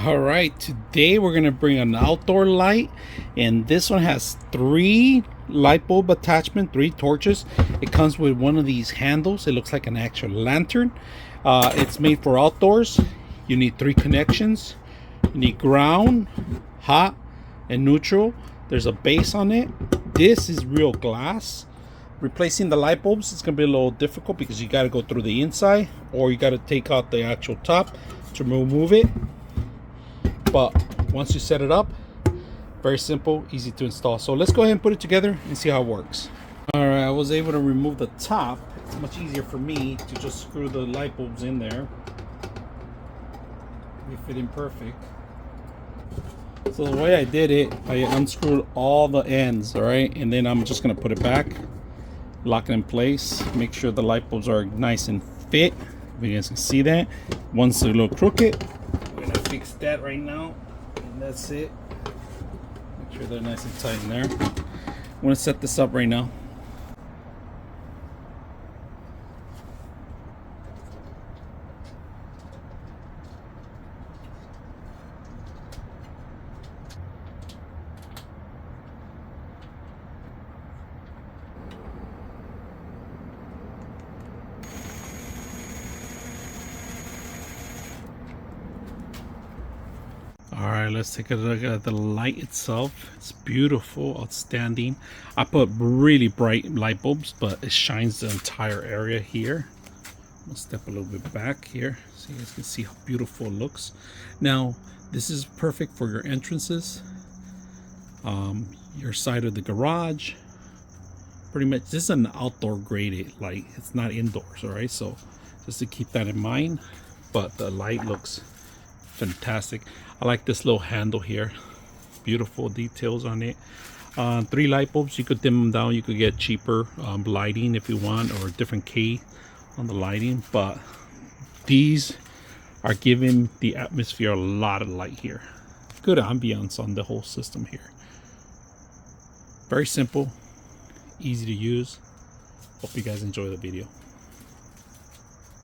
All right, today we're gonna bring an outdoor light, and this one has 3 light bulb attachment, 3 torches. It comes with one of these handles. It looks like an actual lantern. It's made for outdoors. You need 3 connections. You need ground, hot, and neutral. There's a base on it. This is real glass. Replacing the light bulbs is gonna be a little difficult because you got to go through the inside, or you got to take out the actual top to remove it. But once you set it up, very simple, easy to install. So let's go ahead and put it together and see how it works. All right, I was able to remove the top. It's much easier for me to just screw the light bulbs in there. They fit in perfect. So the way I did it, I unscrewed all the ends, all right? And then I'm just gonna put it back, lock it in place, make sure the light bulbs are nice and fit. If you guys can see that. One's a little crooked. We're gonna fix that right now, and that's it. Make sure they're nice and tight in there. I'm gonna set this up right now. All right, let's take a look at the light itself. It's beautiful, outstanding. I put really bright light bulbs, but it shines the entire area here. I'll step a little bit back here so you guys can see how beautiful it looks. Now, this is perfect for your entrances, your side of the garage. Pretty much, this is an outdoor graded light. It's not indoors, all right? So just to keep that in mind, but the light looks fantastic. I like this little handle here, beautiful details on it. 3 light bulbs, you could dim them down, you could get cheaper lighting if you want, or a different key on the lighting, but these are giving the atmosphere a lot of light here. Good ambiance on the whole system here. Very simple, easy to use. Hope you guys enjoy the video.